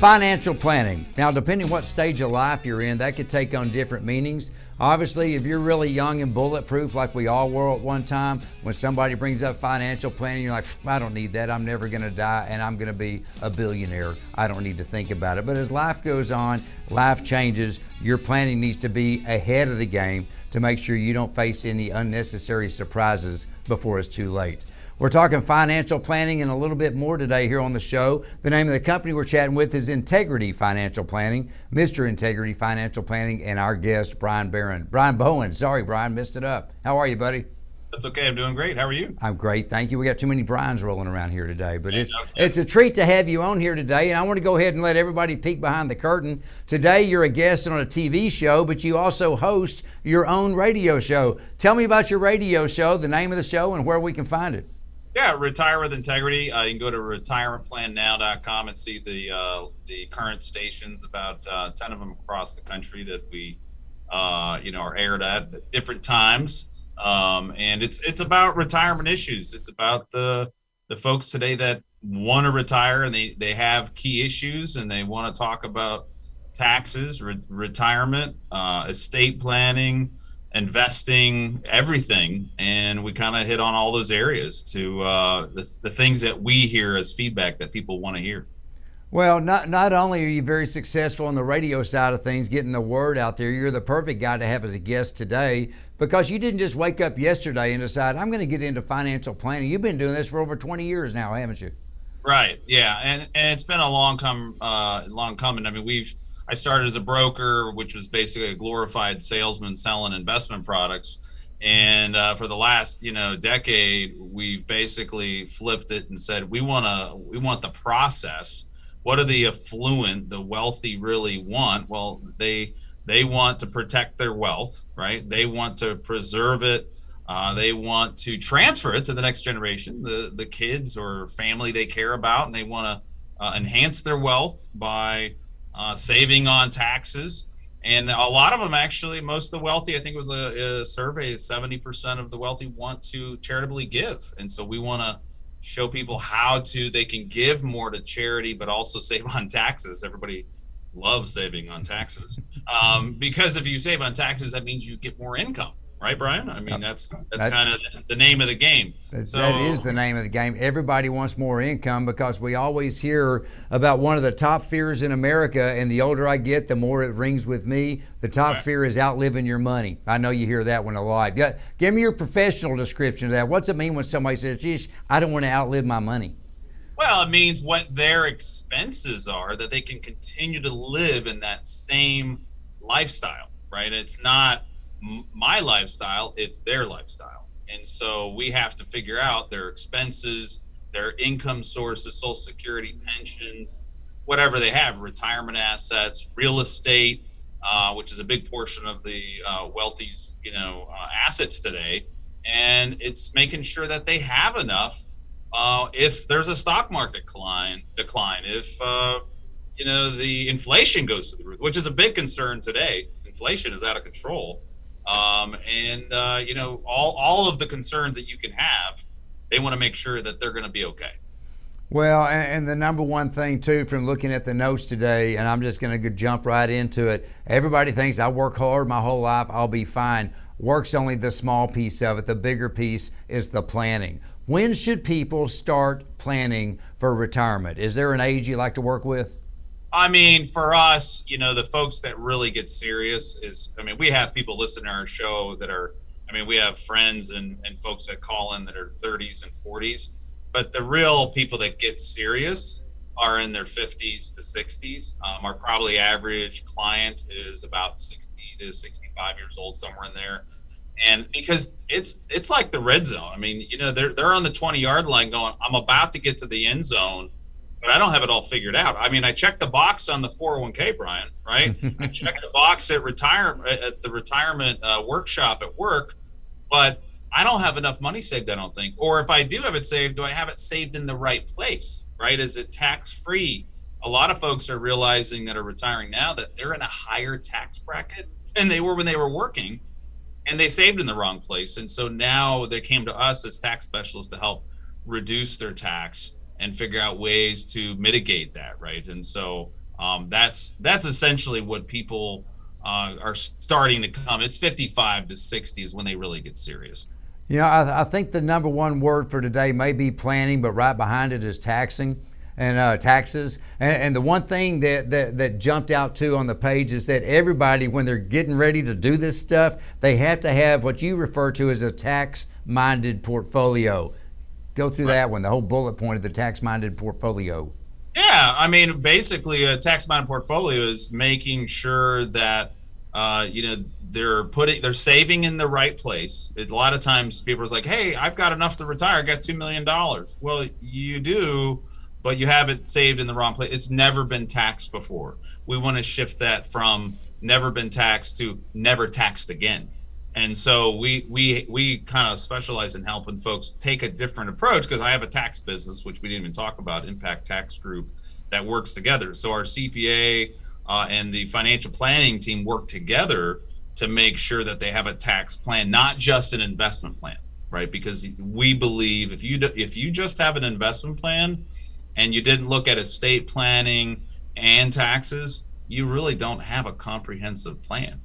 Financial planning. Now, depending what stage of life you're in, that could take on different meanings. Obviously, if you're really young and bulletproof like we all were at one time, when somebody brings up financial planning, you're like, I don't need that. I'm never going to die and I'm going to be a billionaire. I don't need to think about it. But as life goes on, life changes, your planning needs to be ahead of the game to make sure you don't face any unnecessary surprises before it's too late. We're talking financial planning and a little bit more today here on the show. The name of the company we're chatting with is Integrity Financial Planning, Mr. Integrity Financial Planning, and our guest, Brian Bowen. Sorry, Brian, missed it up. How are you, buddy? That's okay. I'm doing great. How are you? I'm great. Thank you. We got too many Brians rolling around here today, but it's a treat to have you on here today. And I want to go ahead and let everybody peek behind the curtain. Today, you're a guest on a TV show, but you also host your own radio show. Tell me about your radio show, the name of the show, and where we can find it. Yeah, Retire with Integrity. You can go to retirementplannow.com and see the current stations, about 10 of them across the country that we are aired at different times. And it's about retirement issues. It's about the folks today that want to retire and they have key issues and they want to talk about taxes, retirement, estate planning, investing, everything, and we kind of hit on all those areas to the things that we hear as feedback that people want to hear. Well, not only are you very successful on the radio side of things, getting the word out there, you're the perfect guy to have as a guest today, because you didn't just wake up yesterday and decide, I'm going to get into financial planning. You've been doing this for over 20 years now, haven't you? Right. Yeah. And it's been a long coming. I mean, I started as a broker, which was basically a glorified salesman selling investment products. And for the last, decade, we've basically flipped it and said, we want the process. What do the affluent, the wealthy really want? Well, they want to protect their wealth, right? They want to preserve it. They want to transfer it to the next generation, the kids or family they care about, and they want to enhance their wealth by saving on taxes. And a lot of them, actually, most of the wealthy, I think it was a survey, 70% of the wealthy want to charitably give. And so we want to show people how they can give more to charity, but also save on taxes. Everybody loves saving on taxes. Because if you save on taxes, that means you get more income. Right, Brian? I mean, that's kind of the name of the game. That is the name of the game. Everybody wants more income, because we always hear about one of the top fears in America, and the older I get, the more it rings with me. The top fear is outliving your money. I know you hear that one a lot. Give me your professional description of that. What's it mean when somebody says, geez, I don't want to outlive my money? Well, it means what their expenses are, that they can continue to live in that same lifestyle, right? It's not my lifestyle, it's their lifestyle. And so we have to figure out their expenses, their income sources, Social Security, pensions, whatever they have, retirement assets, real estate, which is a big portion of the wealthy's assets today. And it's making sure that they have enough if there's a stock market decline, if the inflation goes to the roof, which is a big concern today. Inflation is out of control. All of the concerns that you can have, they want to make sure that they're going to be okay. Well, and the number one thing too, from looking at the notes today, and I'm just going to jump right into it. Everybody thinks I work hard my whole life, I'll be fine. Work's only the small piece of it. The bigger piece is the planning. When should people start planning for retirement? Is there an age you like to work with? I mean, for us, the folks that really get serious we have people listen to our show that we have friends and folks that call in that are 30s and 40s, but the real people that get serious are in their 50s to 60s. Our probably average client is about 60 to 65 years old, somewhere in there. And because it's like the red zone. I mean, they're on the 20-yard line going, I'm about to get to the end zone, but I don't have it all figured out. I mean, I checked the box on the 401k, Brian, right? I checked the box at the retirement workshop at work, but I don't have enough money saved, I don't think. Or if I do have it saved, do I have it saved in the right place, right? Is it tax-free? A lot of folks are realizing that are retiring now that they're in a higher tax bracket than they were when they were working, and they saved in the wrong place. And so now they came to us as tax specialists to help reduce their tax and figure out ways to mitigate that, right? And so That's essentially what people are starting to come. It's 55 to 60 is when they really get serious. I think the number one word for today may be planning, but right behind it is taxing and taxes. And the one thing that jumped out too on the page is that everybody, when they're getting ready to do this stuff, they have to have what you refer to as a tax-minded portfolio. Go through that one, the whole bullet point of the tax-minded portfolio. Yeah, I mean, basically, a tax-minded portfolio is making sure that they're saving in the right place. A lot of times, people are like, "Hey, I've got enough to retire. I got $2 million." Well, you do, but you have it saved in the wrong place. It's never been taxed before. We want to shift that from never been taxed to never taxed again. And so we kind of specialize in helping folks take a different approach, because I have a tax business, which we didn't even talk about, Impact Tax Group, that works together. So our CPA and the financial planning team work together to make sure that they have a tax plan, not just an investment plan, right? Because we believe if you just have an investment plan and you didn't look at estate planning and taxes, you really don't have a comprehensive plan.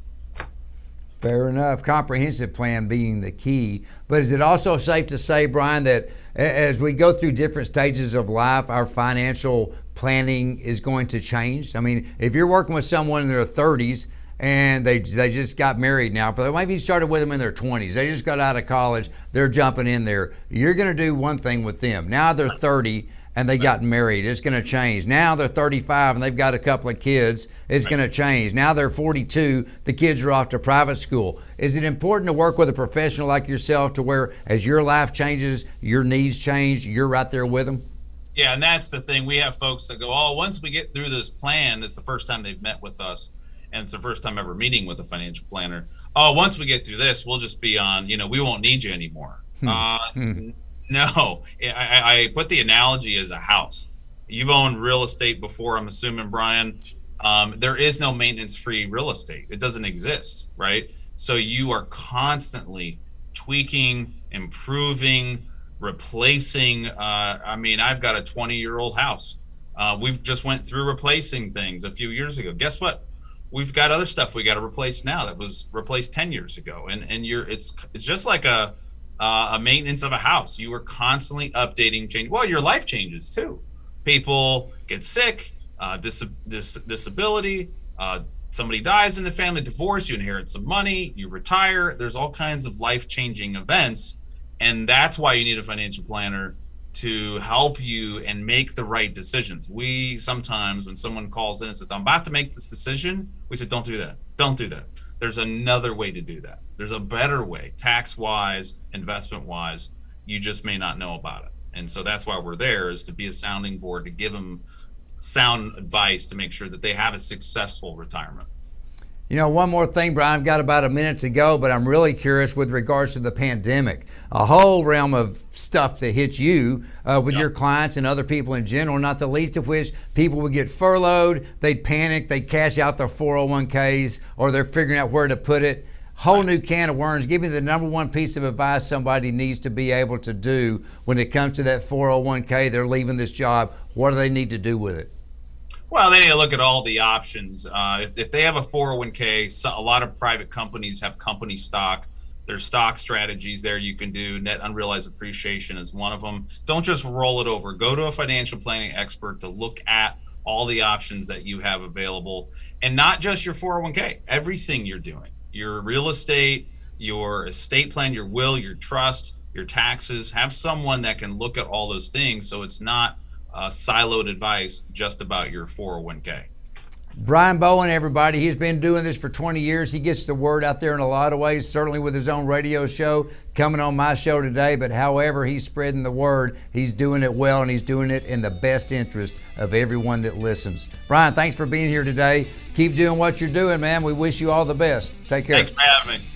Fair enough. Comprehensive plan being the key. But is it also safe to say, Brian, that as we go through different stages of life, our financial planning is going to change? I mean, if you're working with someone in their 30s and they just got married now, maybe you started with them in their 20s, they just got out of college, they're jumping in there. You're going to do one thing with them. Now they're 30 and they got married. It's going to change. Now they're 35 and they've got a couple of kids. It's going to change. Now they're 42. The kids are off to private school. Is it important to work with a professional like yourself to where as your life changes, your needs change, you're right there with them? Yeah, and that's the thing. We have folks that go, "Oh, once we get through this plan," it's the first time they've met with us, and it's the first time ever meeting with a financial planner. "Oh, once we get through this, we'll just be on, we won't need you anymore." No, I put the analogy as a house. You've owned real estate before, I'm assuming, Brian. There is no maintenance-free real estate. It doesn't exist, right? So you are constantly tweaking, improving, replacing. I've got a 20-year-old house. We've just went through replacing things a few years ago. Guess what? We've got other stuff we got to replace now that was replaced 10 years ago. And it's just like a maintenance of a house. You are constantly updating, change. Well, your life changes too. People get sick, disability, somebody dies in the family, divorce, you inherit some money, you retire. There's all kinds of life-changing events. And that's why you need a financial planner to help you and make the right decisions. We sometimes, when someone calls in and says, "I'm about to make this decision," we said, "Don't do that. Don't do that. There's another way to do that. There's a better way, tax-wise, investment-wise. You just may not know about it." And so that's why we're there, is to be a sounding board, to give them sound advice to make sure that they have a successful retirement. One more thing, Brian, I've got about a minute to go, but I'm really curious with regards to the pandemic, a whole realm of stuff that hits you with your clients and other people in general, not the least of which people would get furloughed, they'd panic, they'd cash out their 401ks, or they're figuring out where to put it. Whole new can of worms. Give me the number one piece of advice somebody needs to be able to do when it comes to that 401k, they're leaving this job. What do they need to do with it? Well, they need to look at all the options. If they have a 401k, a lot of private companies have company stock. There's stock strategies there you can do. Net unrealized appreciation is one of them. Don't just roll it over. Go to a financial planning expert to look at all the options that you have available, and not just your 401k, everything you're doing. Your real estate, your estate plan, your will, your trust, your taxes. Have someone that can look at all those things so it's not siloed advice just about your 401k. Brian Bowen, everybody, he's been doing this for 20 years. He gets the word out there in a lot of ways, certainly with his own radio show, coming on my show today. But however he's spreading the word, he's doing it well, and he's doing it in the best interest of everyone that listens. Brian, thanks for being here today. Keep doing what you're doing, man. We wish you all the best. Take care. Thanks for having me.